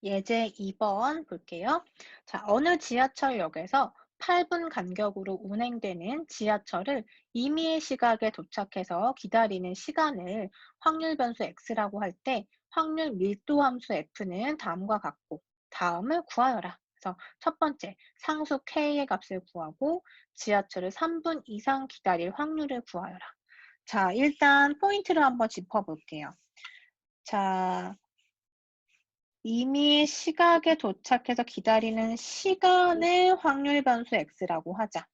예제 2번 볼게요. 자, 어느 지하철역에서 8분 간격으로 운행되는 지하철을 임의의 시각에 도착해서 기다리는 시간을 확률 변수 x라고 할 때 확률 밀도 함수 f는 다음과 같고 다음을 구하여라. 그래서 첫 번째, 상수 k의 값을 구하고 지하철을 3분 이상 기다릴 확률을 구하여라. 자, 일단 포인트를 한번 짚어볼게요. 자, 이미 시각에 도착해서 기다리는 시간을 확률 변수 x라고 하자.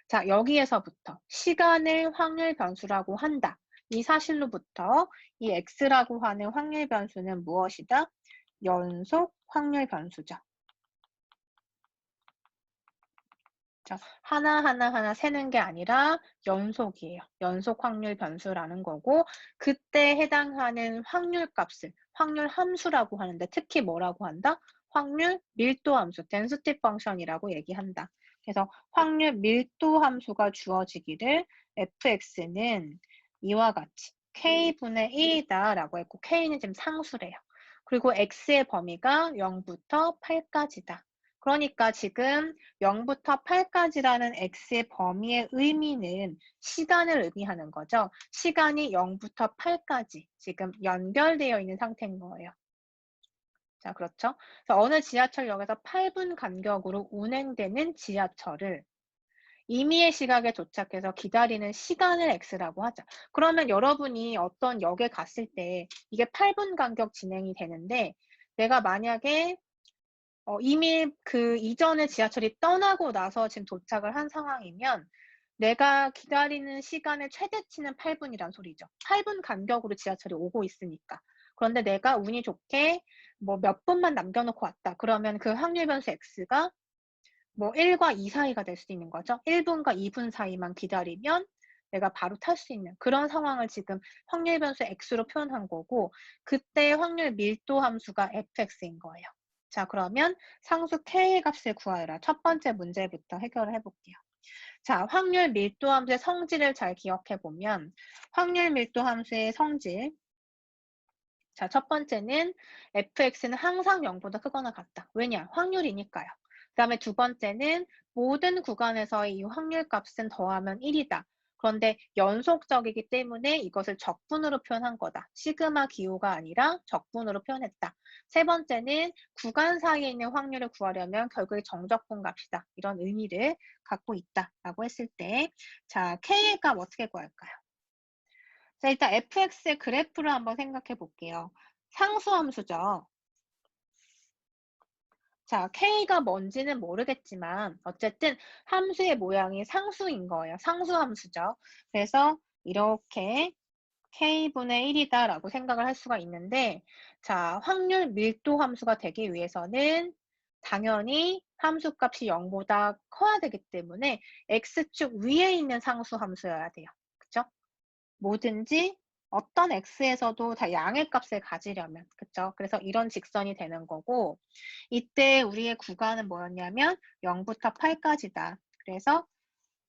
자, 여기에서부터 시간을 확률 변수라고 한다. 이 사실로부터 이 x라고 하는 확률 변수는 무엇이다? 연속 확률 변수죠. 자, 하나하나 세는 게 아니라 연속이에요. 연속 확률 변수라는 거고, 그때 해당하는 확률 값을 확률 함수라고 하는데, 특히 뭐라고 한다? 확률 밀도 함수, density function이라고 얘기한다. 그래서 확률 밀도 함수가 주어지기를 fx는 이와 같이 k분의 1이다 라고 했고, k는 지금 상수래요. 그리고 x의 범위가 0부터 8까지다. 그러니까 지금 0부터 8까지라는 x의 범위의 의미는 시간을 의미하는 거죠. 시간이 0부터 8까지 지금 연결되어 있는 상태인 거예요. 자, 그렇죠? 그래서 어느 지하철역에서 8분 간격으로 운행되는 지하철을 임의의 시각에 도착해서 기다리는 시간을 x라고 하자. 그러면 여러분이 어떤 역에 갔을 때 이게 8분 간격 진행이 되는데 내가 만약에 이미 그 이전에 지하철이 떠나고 나서 지금 도착을 한 상황이면 내가 기다리는 시간의 최대치는 8분이란 소리죠. 8분 간격으로 지하철이 오고 있으니까. 그런데 내가 운이 좋게 뭐 몇 분만 남겨놓고 왔다. 그러면 그 확률 변수 x가 뭐 1과 2 사이가 될 수도 있는 거죠. 1분과 2분 사이만 기다리면 내가 바로 탈 수 있는 그런 상황을 지금 확률 변수 x로 표현한 거고 그때 확률 밀도 함수가 fx인 거예요. 자, 그러면 상수 k의 값을 구하여라. 첫 번째 문제부터 해결을 해볼게요. 자, 확률 밀도 함수의 성질을 잘 기억해 보면 확률 밀도 함수의 성질. 자, 첫 번째는 fx는 항상 0보다 크거나 같다. 왜냐? 확률이니까요. 그 다음에 두 번째는 모든 구간에서의 이 확률 값은 더하면 1이다. 그런데 연속적이기 때문에 이것을 적분으로 표현한 거다. 시그마 기호가 아니라 적분으로 표현했다. 세 번째는 구간 사이에 있는 확률을 구하려면 결국에 정적분 값이다. 이런 의미를 갖고 있다라고 했을 때, 자, k의 값 어떻게 구할까요? 자, 일단 fx의 그래프를 한번 생각해 볼게요. 상수함수죠. 자, k가 뭔지는 모르겠지만 어쨌든 함수의 모양이 상수인 거예요. 상수함수죠. 그래서 이렇게 k분의 1이다 라고 생각을 할 수가 있는데 자, 확률 밀도 함수가 되기 위해서는 당연히 함수값이 0보다 커야 되기 때문에 x축 위에 있는 상수함수여야 돼요. 그쵸? 뭐든지 어떤 x에서도 다 양의 값을 가지려면, 그쵸? 그래서 이런 직선이 되는 거고, 이때 우리의 구간은 뭐였냐면 0부터 8까지다. 그래서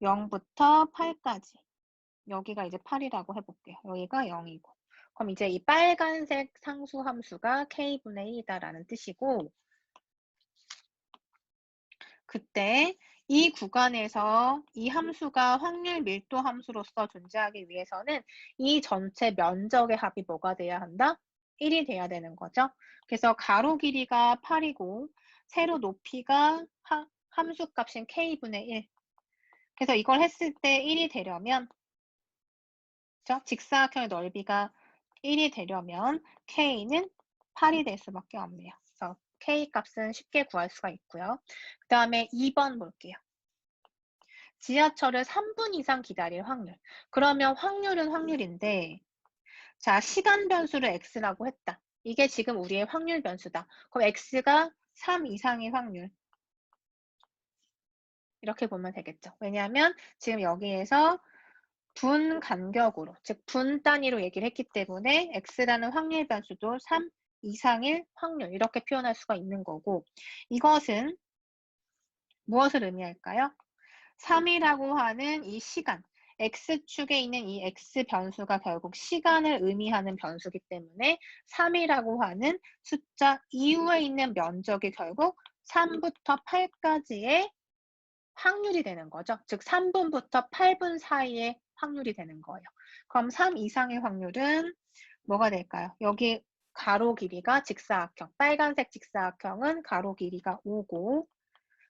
0부터 8까지. 여기가 이제 8이라고 해볼게요. 여기가 0이고. 그럼 이제 이 빨간색 상수 함수가 k분의 1이다라는 뜻이고, 그때 이 구간에서 이 함수가 확률 밀도 함수로서 존재하기 위해서는 이 전체 면적의 합이 뭐가 돼야 한다? 1이 돼야 되는 거죠. 그래서 가로 길이가 8이고 세로 높이가 함수 값인 k분의 1. 그래서 이걸 했을 때 1이 되려면 그렇죠? 직사각형의 넓이가 1이 되려면 k는 8이 될 수밖에 없네요. 그래서 k 값은 쉽게 구할 수가 있고요. 그 다음에 2번 볼게요. 지하철을 3분 이상 기다릴 확률. 그러면 확률은 확률인데 자, 시간 변수를 x라고 했다. 이게 지금 우리의 확률 변수다. 그럼 x가 3 이상의 확률. 이렇게 보면 되겠죠. 왜냐하면 지금 여기에서 분 간격으로, 즉 분 단위로 얘기를 했기 때문에 x라는 확률 변수도 3 이상일 확률 이렇게 표현할 수가 있는 거고 이것은 무엇을 의미할까요? 3이라고 하는 이 시간, x축에 있는 이 x 변수가 결국 시간을 의미하는 변수이기 때문에 3이라고 하는 숫자 이후에 있는 면적이 결국 3부터 8까지의 확률이 되는 거죠. 즉 3분부터 8분 사이의 확률이 되는 거예요. 그럼 3 이상의 확률은 뭐가 될까요? 여기 가로 길이가 직사각형, 빨간색 직사각형은 가로 길이가 5고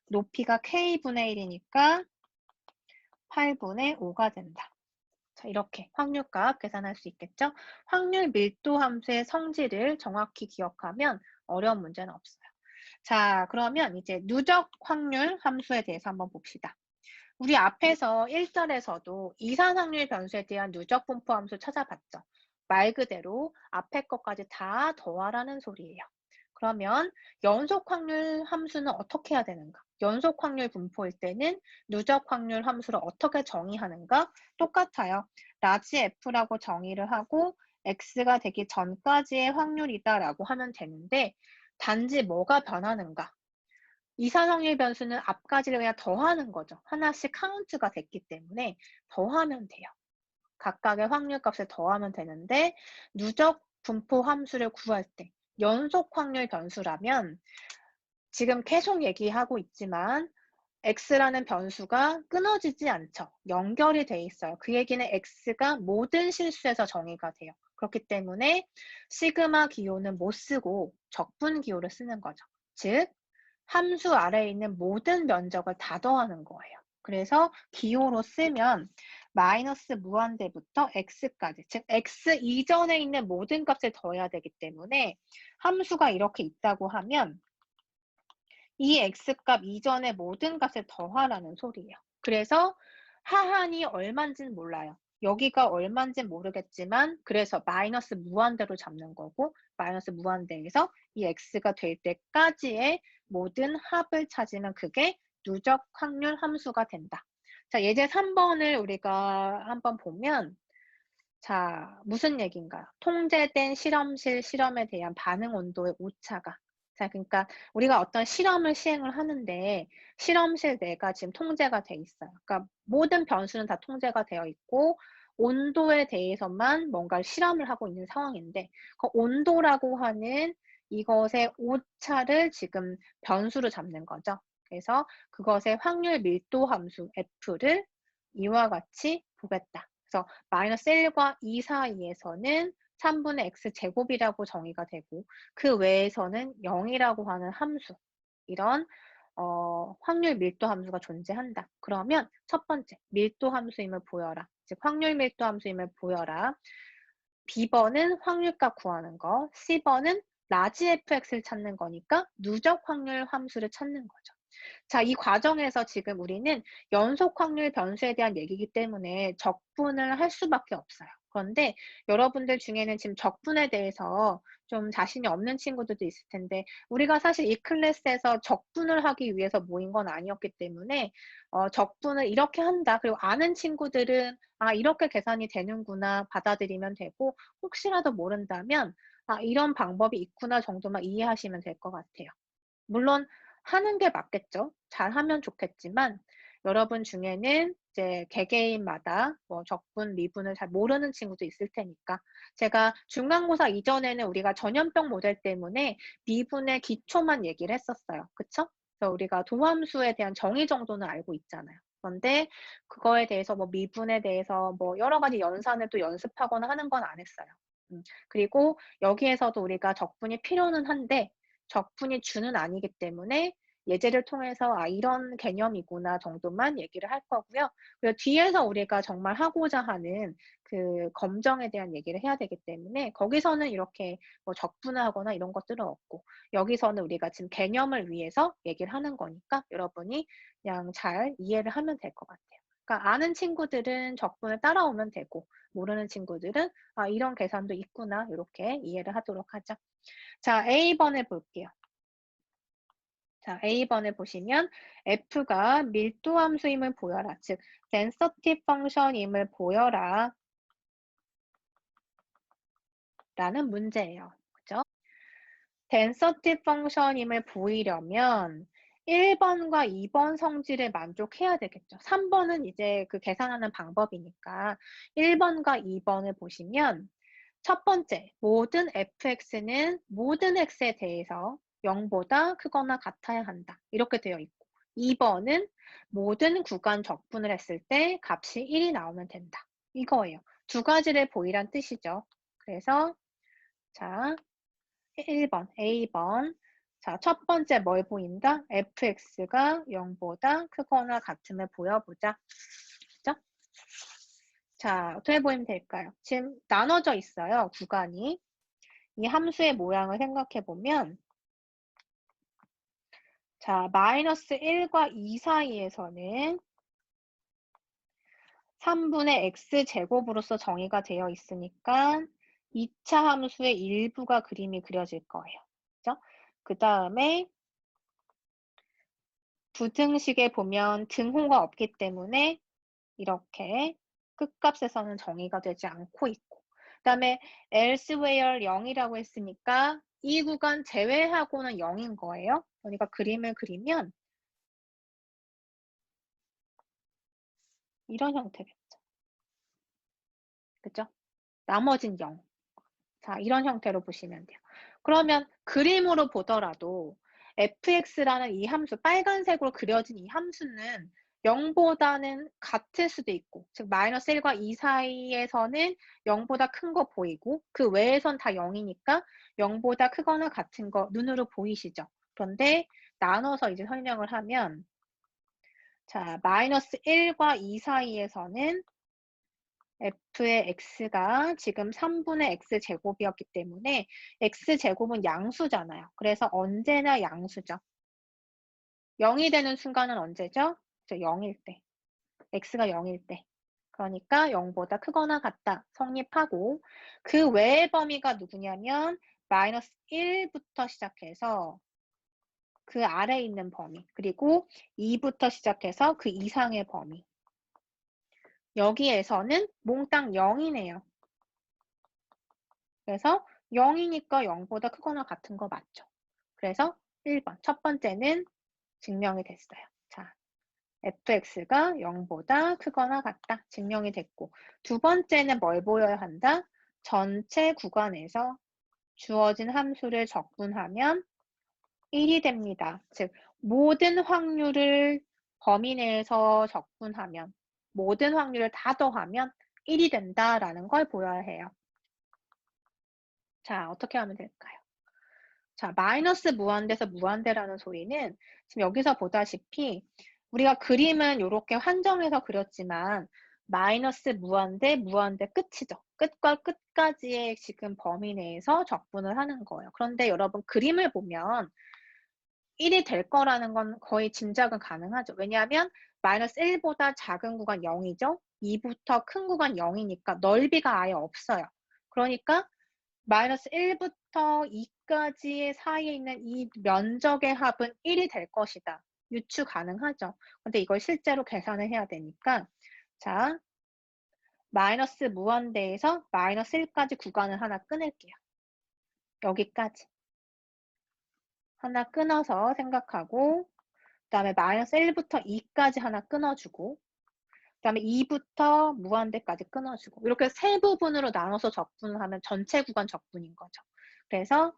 높이가 k분의 1이니까 8분의 5가 된다. 자, 이렇게 확률값 계산할 수 있겠죠? 확률 밀도 함수의 성질을 정확히 기억하면 어려운 문제는 없어요. 자, 그러면 이제 누적 확률 함수에 대해서 한번 봅시다. 우리 앞에서 1절에서도 이산 확률 변수에 대한 누적 분포 함수 찾아봤죠. 말 그대로 앞에 것까지 다 더하라는 소리예요. 그러면 연속 확률 함수는 어떻게 해야 되는가? 연속 확률 분포일 때는 누적 확률 함수를 어떻게 정의하는가? 똑같아요. 라지 F라고 정의를 하고 X가 되기 전까지의 확률이다라고 하면 되는데 단지 뭐가 변하는가? 이산 확률 변수는 앞까지를 그냥 더하는 거죠. 하나씩 카운트가 됐기 때문에 더하면 돼요. 각각의 확률값을 더하면 되는데 누적 분포 함수를 구할 때 연속 확률 변수라면 지금 계속 얘기하고 있지만 x라는 변수가 끊어지지 않죠. 연결이 돼 있어요. 그 얘기는 x가 모든 실수에서 정의가 돼요. 그렇기 때문에 시그마 기호는 못 쓰고 적분 기호를 쓰는 거죠. 즉 함수 아래에 있는 모든 면적을 다 더하는 거예요. 그래서 기호로 쓰면 마이너스 무한대부터 x까지, 즉 x 이전에 있는 모든 값을 더해야 되기 때문에 함수가 이렇게 있다고 하면 이 x값 이전의 모든 값을 더하라는 소리예요. 그래서 하한이 얼마인지는 몰라요. 여기가 얼마인지는 모르겠지만 그래서 마이너스 무한대로 잡는 거고 마이너스 무한대에서 이 x가 될 때까지의 모든 합을 찾으면 그게 누적 확률 함수가 된다. 자, 예제 3번을 우리가 한번 보면 자, 무슨 얘기인가요? 통제된 실험실 실험에 대한 반응 온도의 오차가. 자, 그러니까 우리가 어떤 실험을 시행을 하는데 실험실 내가 지금 통제가 돼 있어요. 그러니까 모든 변수는 다 통제가 되어 있고 온도에 대해서만 뭔가 실험을 하고 있는 상황인데 그 온도라고 하는 이것의 오차를 지금 변수로 잡는 거죠. 그래서 그것의 확률 밀도 함수 F를 이와 같이 보겠다. 그래서 마이너스 1과 2 사이에서는 3분의 x 제곱이라고 정의가 되고 그 외에서는 0이라고 하는 함수 이런 확률 밀도 함수가 존재한다. 그러면 첫 번째 밀도 함수임을 보여라. 즉 확률 밀도 함수임을 보여라. B번은 확률값 구하는 거, C번은 라지 fx를 찾는 거니까 누적 확률 함수를 찾는 거죠. 자, 이 과정에서 지금 우리는 연속 확률 변수에 대한 얘기이기 때문에 적분을 할 수밖에 없어요. 그런데 여러분들 중에는 지금 적분에 대해서 좀 자신이 없는 친구들도 있을 텐데 우리가 사실 이 클래스에서 적분을 하기 위해서 모인 건 아니었기 때문에 적분을 이렇게 한다. 그리고 아는 친구들은 아, 이렇게 계산이 되는구나 받아들이면 되고 혹시라도 모른다면 아, 이런 방법이 있구나 정도만 이해하시면 될 것 같아요. 물론 하는 게 맞겠죠. 잘하면 좋겠지만 여러분 중에는 이제 개개인마다 뭐 적분, 미분을 잘 모르는 친구도 있을 테니까 제가 중간고사 이전에는 우리가 전염병 모델 때문에 미분의 기초만 얘기를 했었어요. 그쵸? 그래서 우리가 도함수에 대한 정의 정도는 알고 있잖아요. 그런데 그거에 대해서 뭐 미분에 대해서 뭐 여러 가지 연산을 또 연습하거나 하는 건 안 했어요. 그리고 여기에서도 우리가 적분이 필요는 한데 적분이 주는 아니기 때문에 예제를 통해서 아 이런 개념이구나 정도만 얘기를 할 거고요. 그리고 뒤에서 우리가 정말 하고자 하는 그 검정에 대한 얘기를 해야 되기 때문에 거기서는 이렇게 뭐 적분을 하거나 이런 것들은 없고 여기서는 우리가 지금 개념을 위해서 얘기를 하는 거니까 여러분이 그냥 잘 이해를 하면 될 것 같아요. 그러니까 아는 친구들은 적분을 따라오면 되고 모르는 친구들은 아 이런 계산도 있구나 이렇게 이해를 하도록 하죠. 자, A번을 볼게요. 자, A번을 보시면 F가 밀도 함수임을 보여라. 즉, density function임을 보여라. 라는 문제예요. 그죠? density function임을 보이려면 1번과 2번 성질에 만족해야 되겠죠. 3번은 이제 그 계산하는 방법이니까 1번과 2번을 보시면 첫 번째, 모든 fx는 모든 x에 대해서 0보다 크거나 같아야 한다. 이렇게 되어 있고 2번은 모든 구간 적분을 했을 때 값이 1이 나오면 된다. 이거예요. 두 가지를 보이란 뜻이죠. 그래서 자, 1번, A번. 자, 첫 번째 뭘 보인다? fx가 0보다 크거나 같음을 보여보자. 그죠? 자, 어떻게 보이면 될까요? 지금 나눠져 있어요, 구간이. 이 함수의 모양을 생각해 보면 자, 마이너스 1과 2 사이에서는 3분의 x제곱으로서 정의가 되어 있으니까 2차 함수의 일부가 그림이 그려질 거예요. 그죠? 그 다음에 부등식에 보면 등호가 없기 때문에 이렇게 끝값에서는 정의가 되지 않고 있고 그 다음에 elsewhere 0이라고 했으니까 이 구간 제외하고는 0인 거예요. 그러니까 그림을 그리면 이런 형태겠죠. 그죠? 나머진 0. 자, 이런 형태로 보시면 돼요. 그러면 그림으로 보더라도 fx라는 이 함수, 빨간색으로 그려진 이 함수는 0보다는 같을 수도 있고, 즉 마이너스 1과 2 사이에서는 0보다 큰 거 보이고 그 외에선 다 0이니까 0보다 크거나 같은 거 눈으로 보이시죠? 그런데 나눠서 이제 설명을 하면 자, 마이너스 1과 2 사이에서는 f의 x가 지금 3분의 x제곱이었기 때문에 x제곱은 양수잖아요. 그래서 언제나 양수죠. 0이 되는 순간은 언제죠? 0일 때. x가 0일 때. 그러니까 0보다 크거나 같다. 성립하고 그 외의 범위가 누구냐면 마이너스 1부터 시작해서 그 아래에 있는 범위 그리고 2부터 시작해서 그 이상의 범위 여기에서는 몽땅 0이네요. 그래서 0이니까 0보다 크거나 같은 거 맞죠? 그래서 1번 첫 번째는 증명이 됐어요. 자, fx가 0보다 크거나 같다. 증명이 됐고 두 번째는 뭘 보여야 한다? 전체 구간에서 주어진 함수를 적분하면 1이 됩니다. 즉 모든 확률을 범위 내에서 적분하면 모든 확률을 다 더하면 1이 된다라는 걸 보여야 해요. 자, 어떻게 하면 될까요? 자, 마이너스 무한대에서 무한대라는 소리는 지금 여기서 보다시피 우리가 그림은 이렇게 환정해서 그렸지만 마이너스 무한대, 무한대 끝이죠. 끝과 끝까지의 지금 범위 내에서 적분을 하는 거예요. 그런데 여러분 그림을 보면 1이 될 거라는 건 거의 짐작은 가능하죠. 왜냐하면 마이너스 1보다 작은 구간 0이죠. 2부터 큰 구간 0이니까 넓이가 아예 없어요. 그러니까 마이너스 1부터 2까지의 사이에 있는 이 면적의 합은 1이 될 것이다. 유추 가능하죠. 근데 이걸 실제로 계산을 해야 되니까 자, 마이너스 무한대에서 마이너스 1까지 구간을 하나 끊을게요. 여기까지. 하나 끊어서 생각하고 그 다음에 마이너스 1부터 2까지 하나 끊어주고 그 다음에 2부터 무한대까지 끊어주고 이렇게 세 부분으로 나눠서 적분을 하면 전체 구간 적분인 거죠. 그래서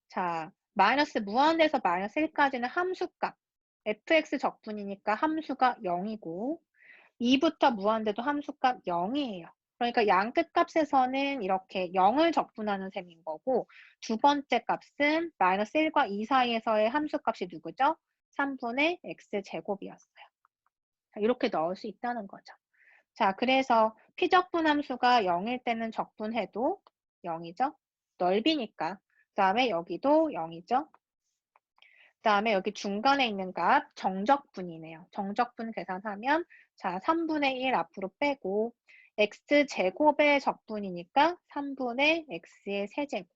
자 마이너스 무한대에서 마이너스 1까지는 함수값 fx 적분이니까 함수가 0이고 2부터 무한대도 함수값 0이에요. 그러니까 양 끝값에서는 이렇게 0을 적분하는 셈인 거고 두 번째 값은 마이너스 1과 2 사이에서의 함수값이 누구죠? 3분의 x제곱이었어요. 이렇게 넣을 수 있다는 거죠. 자, 그래서 피적분 함수가 0일 때는 적분해도 0이죠. 넓이니까. 그 다음에 여기도 0이죠. 그 다음에 여기 중간에 있는 값 정적분이네요. 정적분 계산하면 자 3분의 1 앞으로 빼고 x제곱의 적분이니까 3분의 x의 세제곱.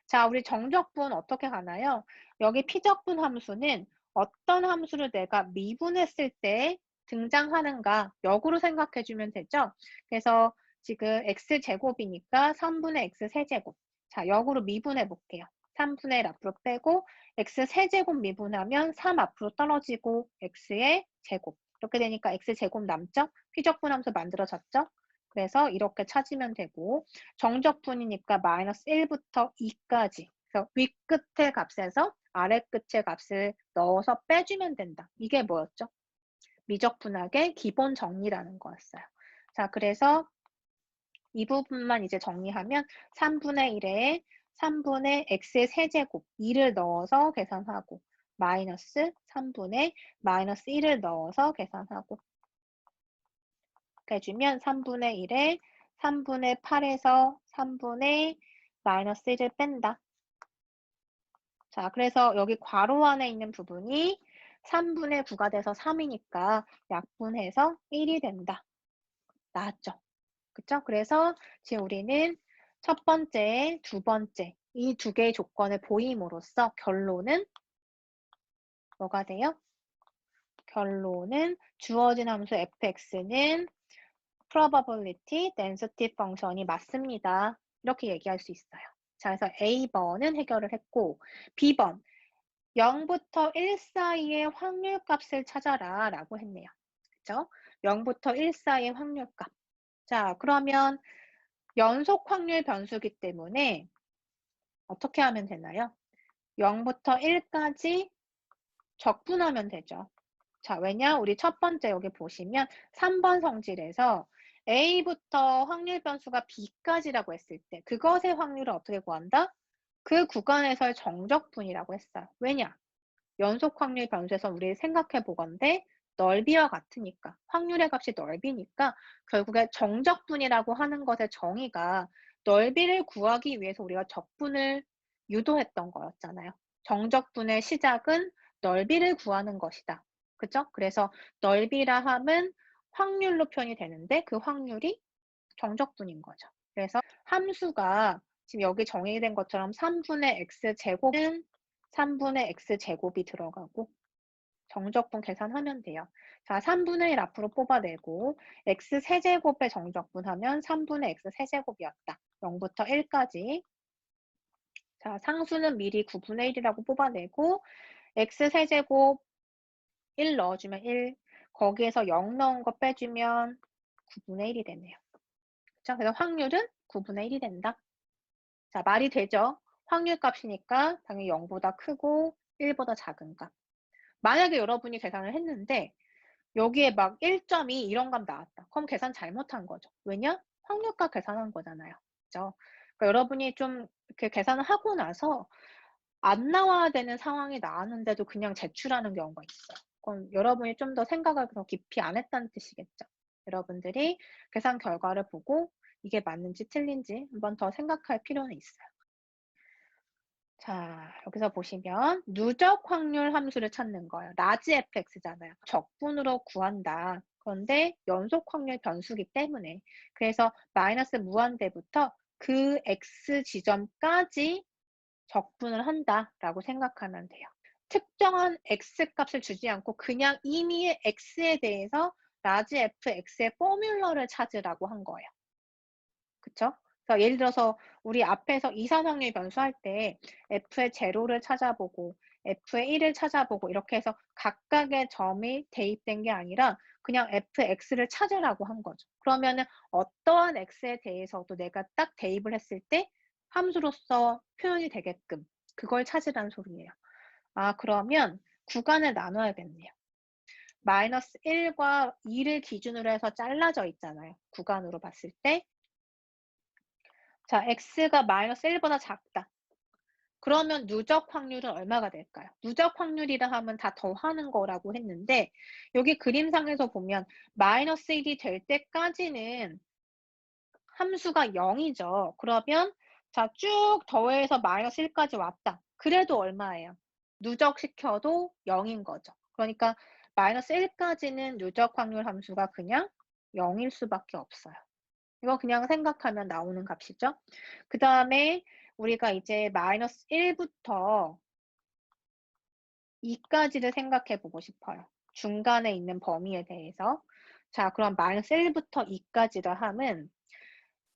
자, 우리 정적분 어떻게 하나요? 여기 피적분 함수는 어떤 함수를 내가 미분했을 때 등장하는가 역으로 생각해 주면 되죠. 그래서 지금 x제곱이니까 3분의 x 세제곱. 자, 역으로 미분해 볼게요. 3분의 1 앞으로 빼고 x 세제곱 미분하면 3 앞으로 떨어지고 x의 제곱. 이렇게 되니까 x제곱 남죠? 피적분함수 만들어졌죠? 그래서 이렇게 찾으면 되고 정적분이니까 마이너스 1부터 2까지. 그래서 위 끝의 값에서 아래 끝의 값을 넣어서 빼주면 된다. 이게 뭐였죠? 미적분학의 기본 정리라는 거였어요. 자, 그래서 이 부분만 이제 정리하면 3분의 1에 3분의 x의 세제곱 2를 넣어서 계산하고 마이너스 3분의 마이너스 1을 넣어서 계산하고 해주면 3분의 1에 3분의 8에서 3분의 마이너스 1을 뺀다. 자, 그래서 여기 괄호 안에 있는 부분이 3분의 9가 돼서 3이니까 약분해서 1이 된다. 나왔죠? 그쵸? 그래서 지금 우리는 첫 번째, 두 번째 이 두 개의 조건을 보임으로써 결론은 뭐가 돼요? 결론은 주어진 함수 fx는 probability density 펑션이 맞습니다. 이렇게 얘기할 수 있어요. 자, 그래서 A번은 해결을 했고 B번 0부터 1 사이의 확률값을 찾아라 라고 했네요. 그쵸? 0부터 1 사이의 확률값. 자, 그러면 연속 확률 변수기 때문에 어떻게 하면 되나요? 0부터 1까지 적분하면 되죠. 자, 왜냐? 우리 첫 번째 여기 보시면 3번 성질에서 A부터 확률 변수가 B까지라고 했을 때 그것의 확률을 어떻게 구한다? 그 구간에서의 정적분이라고 했어요. 왜냐? 연속 확률 변수에서 우리 생각해 보건대 넓이와 같으니까 확률의 값이 넓이니까 결국에 정적분이라고 하는 것의 정의가 넓이를 구하기 위해서 우리가 적분을 유도했던 거였잖아요. 정적분의 시작은 넓이를 구하는 것이다. 그죠? 그래서 넓이라 함은 확률로 표현이 되는데 그 확률이 정적분인 거죠. 그래서 함수가 지금 여기 정의된 것처럼 3분의 x제곱은 3분의 x제곱이 들어가고 정적분 계산하면 돼요. 자, 3분의 1 앞으로 뽑아내고 x세제곱의 정적분하면 3분의 x세제곱이었다. 0부터 1까지. 자, 상수는 미리 9분의 1이라고 뽑아내고 x세제곱 1 넣어주면 1, 거기에서 0 넣은 거 빼주면 9분의 1이 되네요. 자, 그래서 확률은 9분의 1이 된다. 자, 말이 되죠? 확률값이니까 당연히 0보다 크고 1보다 작은 값. 만약에 여러분이 계산을 했는데 여기에 막 1.2 이런 값 나왔다. 그럼 계산 잘못한 거죠. 왜냐? 확률값 계산한 거잖아요. 그죠? 그러니까 여러분이 좀 이렇게 계산을 하고 나서 안 나와야 되는 상황이 나왔는데도 그냥 제출하는 경우가 있어요. 그럼 여러분이 좀 더 생각을 더 깊이 안 했다는 뜻이겠죠. 여러분들이 계산 결과를 보고 이게 맞는지 틀린지 한번 더 생각할 필요는 있어요. 자, 여기서 보시면 누적 확률 함수를 찾는 거예요. 라지 fx잖아요. 적분으로 구한다. 그런데 연속 확률 변수기 때문에 그래서 마이너스 무한대부터 그 x 지점까지 적분을 한다라고 생각하면 돼요. 특정한 x 값을 주지 않고 그냥 임의의 x에 대해서 라지 fx의 포뮬러를 찾으라고 한 거예요. 그쵸? 그래서 예를 들어서 우리 앞에서 이산확률 변수할 때 f의 제로를 찾아보고 f의 1을 찾아보고 이렇게 해서 각각의 점이 대입된 게 아니라 그냥 fx를 찾으라고 한 거죠. 그러면은 어떠한 x에 대해서도 내가 딱 대입을 했을 때 함수로서 표현이 되게끔 그걸 찾으라는 소리예요. 아, 그러면 구간을 나눠야겠네요. 마이너스 1과 2를 기준으로 해서 잘라져 있잖아요. 구간으로 봤을 때. 자, x가 마이너스 1보다 작다. 그러면 누적 확률은 얼마가 될까요? 누적 확률이라 하면 다 더하는 거라고 했는데 여기 그림상에서 보면 마이너스 1이 될 때까지는 함수가 0이죠. 그러면 자, 쭉 더해서 마이너스 1까지 왔다. 그래도 얼마예요? 누적시켜도 0인 거죠. 그러니까 마이너스 1까지는 누적 확률 함수가 그냥 0일 수밖에 없어요. 이거 그냥 생각하면 나오는 값이죠. 그 다음에 우리가 이제 마이너스 1부터 2까지를 생각해 보고 싶어요. 중간에 있는 범위에 대해서. 자, 그럼 마이너스 1부터 2까지를 함은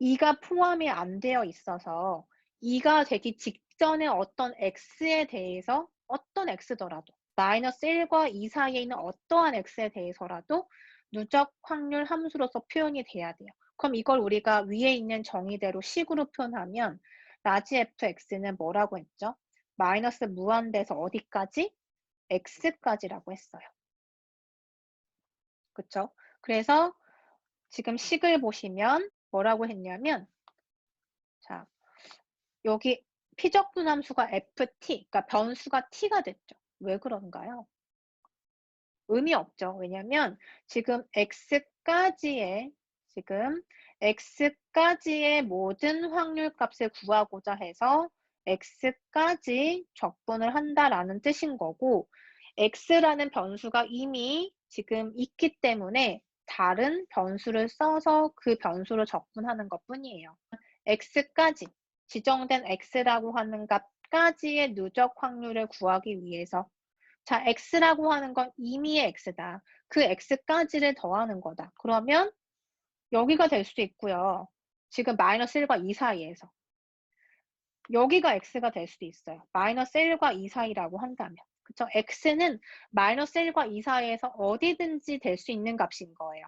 2가 포함이 안 되어 있어서 2가 되기 직전에 어떤 x에 대해서 어떤 x더라도 마이너스 1과 2 사이에 있는 어떠한 x에 대해서라도 누적 확률 함수로서 표현이 돼야 돼요. 그럼 이걸 우리가 위에 있는 정의대로 식으로 표현하면 라지 fx는 뭐라고 했죠? 마이너스 무한대에서 어디까지? x까지라고 했어요. 그쵸? 그래서 지금 식을 보시면 뭐라고 했냐면 자, 여기 피적분함수가 ft, 그러니까 변수가 t가 됐죠. 왜 그런가요? 의미 없죠. 왜냐면 지금 x까지의 모든 확률 값을 구하고자 해서 x까지 적분을 한다라는 뜻인 거고 x라는 변수가 이미 지금 있기 때문에 다른 변수를 써서 그 변수를 적분하는 것뿐이에요. x까지 지정된 x라고 하는 값까지의 누적 확률을 구하기 위해서 자, x라고 하는 건 이미의 x다. 그 x까지를 더하는 거다. 그러면 여기가 될 수도 있고요. 지금 마이너스 1과 2 사이에서. 여기가 x가 될 수도 있어요. 마이너스 1과 2 사이라고 한다면. 그쵸? x는 마이너스 1과 2 사이에서 어디든지 될 수 있는 값인 거예요.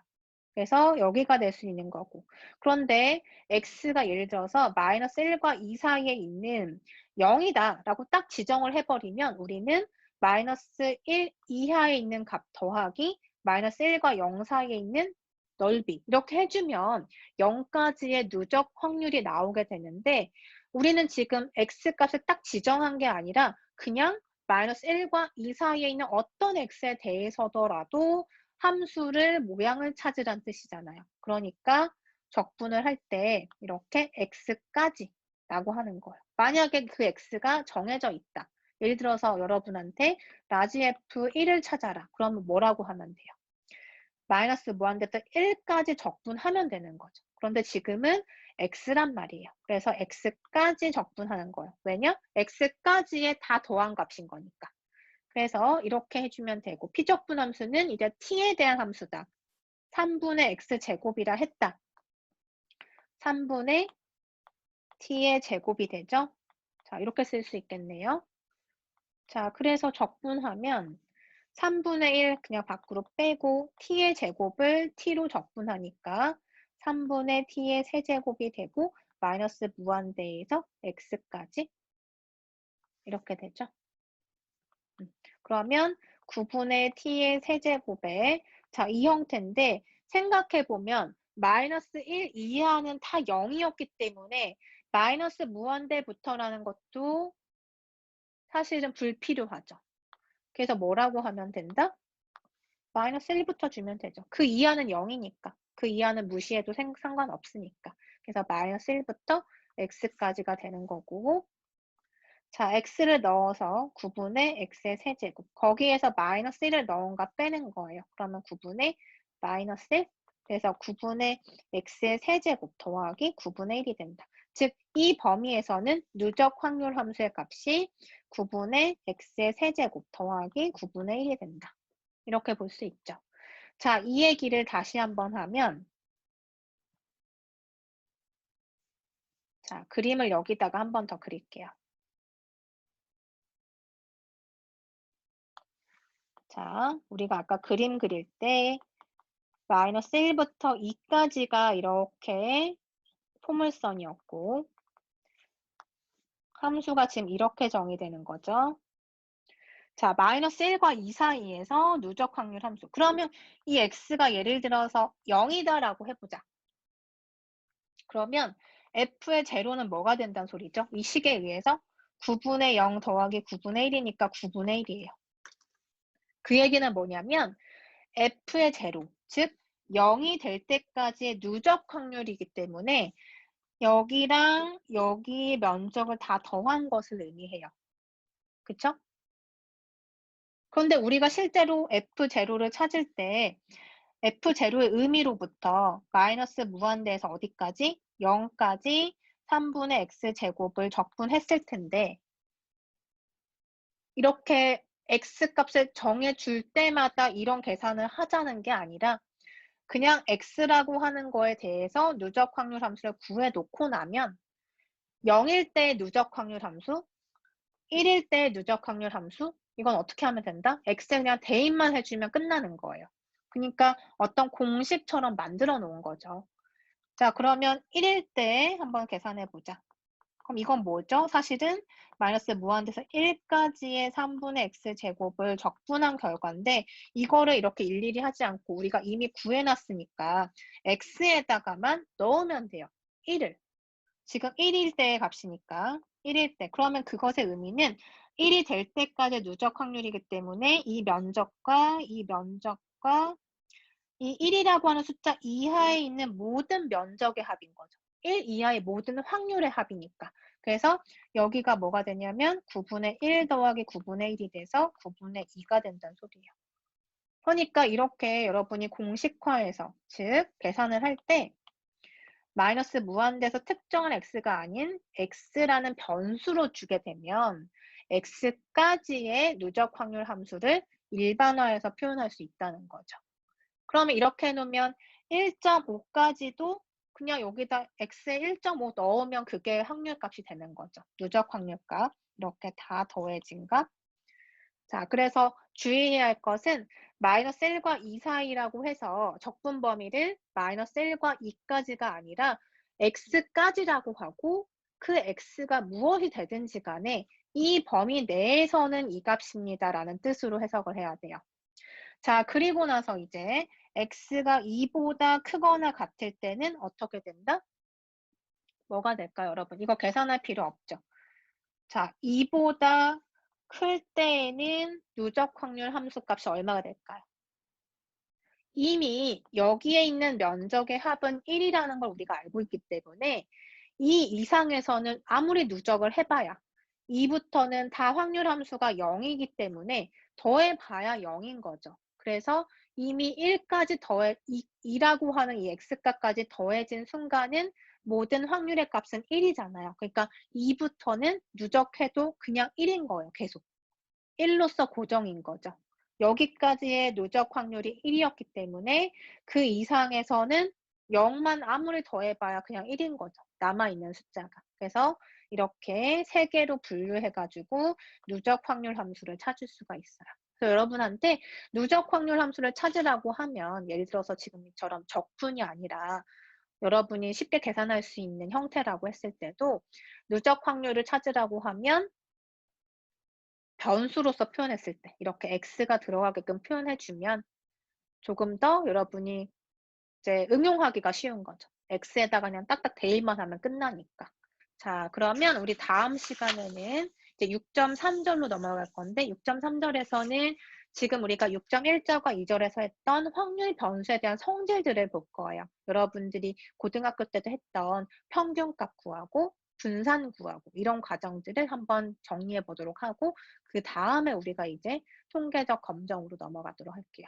그래서 여기가 될 수 있는 거고. 그런데 x가 예를 들어서 마이너스 1과 2 사이에 있는 0이다 라고 딱 지정을 해버리면 우리는 마이너스 1 이하에 있는 값 더하기 마이너스 1과 0 사이에 있는 넓이 이렇게 해주면 0까지의 누적 확률이 나오게 되는데 우리는 지금 x값을 딱 지정한 게 아니라 그냥 마이너스 1과 2 사이에 있는 어떤 x에 대해서더라도 함수를 모양을 찾으란 뜻이잖아요. 그러니까 적분을 할 때 이렇게 x까지 라고 하는 거예요. 만약에 그 x가 정해져 있다. 예를 들어서 여러분한테 라지 f1을 찾아라. 그러면 뭐라고 하면 돼요? 마이너스 무한대부터 1까지 적분하면 되는 거죠. 그런데 지금은 x란 말이에요. 그래서 x까지 적분하는 거예요. 왜냐? x까지에 다 더한 값인 거니까. 그래서 이렇게 해주면 되고 피적분 함수는 이제 t에 대한 함수다. 3분의 x제곱이라 했다. 3분의 t의 제곱이 되죠. 자, 이렇게 쓸 수 있겠네요. 자, 그래서 적분하면 3분의 1 그냥 밖으로 빼고 t의 제곱을 t로 적분하니까 3분의 t의 세제곱이 되고 마이너스 무한대에서 x까지 이렇게 되죠. 그러면 9분의 t의 세제곱에 자, 이 형태인데 생각해보면 마이너스 1 이하는 다 0이었기 때문에 마이너스 무한대부터라는 것도 사실은 불필요하죠. 그래서 뭐라고 하면 된다? 마이너스 1부터 주면 되죠. 그 이하는 0이니까. 그 이하는 무시해도 상관없으니까. 그래서 마이너스 1부터 x까지가 되는 거고 자, x를 넣어서 9분의 x의 세제곱. 거기에서 마이너스 1을 넣은가 빼는 거예요. 그러면 9분의 마이너스 1. 그래서 9분의 x의 세제곱 더하기 9분의 1이 된다. 즉, 이 범위에서는 누적 확률 함수의 값이 9분의 x의 세제곱 더하기 9분의 1이 된다. 이렇게 볼 수 있죠. 자, 이 얘기를 다시 한번 하면 자, 그림을 여기다가 한 번 더 그릴게요. 자, 우리가 아까 그림 그릴 때 마이너스 1부터 2까지가 이렇게 포물선이었고 함수가 지금 이렇게 정의되는 거죠. 자, 마이너스 1과 2 사이에서 누적 확률 함수. 그러면 이 x가 예를 들어서 0이다라고 해보자. 그러면 f의 제로는 뭐가 된다는 소리죠? 이 식에 의해서 9분의 0 더하기 9분의 1이니까 9분의 1이에요. 그 얘기는 뭐냐면 f의 제로, 즉 0이 될 때까지의 누적 확률이기 때문에 여기랑 여기 면적을 다 더한 것을 의미해요. 그쵸? 그런데 우리가 실제로 F0를 찾을 때 F0의 의미로부터 마이너스 무한대에서 어디까지? 0까지 3분의 x제곱을 적분했을 텐데 이렇게 x값을 정해줄 때마다 이런 계산을 하자는 게 아니라 그냥 x라고 하는 거에 대해서 누적 확률 함수를 구해놓고 나면 0일 때 누적 확률 함수, 1일 때 누적 확률 함수, 이건 어떻게 하면 된다? x에 그냥 대입만 해주면 끝나는 거예요. 그러니까 어떤 공식처럼 만들어 놓은 거죠. 자, 그러면 1일 때 한번 계산해 보자. 그럼 이건 뭐죠? 사실은 마이너스 무한대에서 1까지의 3분의 x 제곱을 적분한 결과인데 이거를 이렇게 일일이 하지 않고 우리가 이미 구해놨으니까 x에다가만 넣으면 돼요. 1을. 지금 1일 때의 값이니까 1일 때. 그러면 그것의 의미는 1이 될 때까지 누적 확률이기 때문에 이 면적과 이 면적과 이 1이라고 하는 숫자 이하에 있는 모든 면적의 합인 거죠. 1 이하의 모든 확률의 합이니까. 그래서 여기가 뭐가 되냐면 9분의 1 더하기 9분의 1이 돼서 9분의 2가 된다는 소리예요. 그러니까 이렇게 여러분이 공식화해서, 즉 계산을 할 때 마이너스 무한대에서 특정한 x가 아닌 x라는 변수로 주게 되면 x까지의 누적 확률 함수를 일반화해서 표현할 수 있다는 거죠. 그러면 이렇게 해놓으면 1.5까지도 그냥 여기다 x에 1.5 넣으면 그게 확률값이 되는 거죠. 누적 확률값. 이렇게 다 더해진 값. 자, 그래서 주의해야 할 것은 마이너스 1과 2 사이라고 해서 적분 범위를 마이너스 1과 2까지가 아니라 x까지라고 하고 그 x가 무엇이 되든지 간에 이 범위 내에서는 이 값입니다라는 뜻으로 해석을 해야 돼요. 자, 그리고 나서 이제 x가 2보다 크거나 같을 때는 어떻게 된다? 뭐가 될까요, 여러분? 이거 계산할 필요 없죠. 자, 2보다 클 때에는 누적 확률 함수 값이 얼마가 될까요? 이미 여기에 있는 면적의 합은 1이라는 걸 우리가 알고 있기 때문에 이 이상에서는 아무리 누적을 해봐야 2부터는 다 확률 함수가 0이기 때문에 더해봐야 0인 거죠. 그래서 이미 1까지 2라고 하는 이 x값까지 더해진 순간은 모든 확률의 값은 1이잖아요. 그러니까 2부터는 누적해도 그냥 1인 거예요. 계속. 1로서 고정인 거죠. 여기까지의 누적 확률이 1이었기 때문에 그 이상에서는 0만 아무리 더해봐야 그냥 1인 거죠. 남아있는 숫자가. 그래서 이렇게 3개로 분류해가지고 누적 확률 함수를 찾을 수가 있어요. 그래서 여러분한테 누적 확률 함수를 찾으라고 하면 예를 들어서 지금처럼 적분이 아니라 여러분이 쉽게 계산할 수 있는 형태라고 했을 때도 누적 확률을 찾으라고 하면 변수로서 표현했을 때 이렇게 x가 들어가게끔 표현해주면 조금 더 여러분이 이제 응용하기가 쉬운 거죠. x에다가 그냥 딱딱 대입만 하면 끝나니까. 자, 그러면 우리 다음 시간에는 이제 6.3절로 넘어갈 건데 6.3절에서는 지금 우리가 6.1절과 2절에서 했던 확률 변수에 대한 성질들을 볼 거예요. 여러분들이 고등학교 때도 했던 평균값 구하고 분산 구하고 이런 과정들을 한번 정리해 보도록 하고 그 다음에 우리가 이제 통계적 검정으로 넘어가도록 할게요.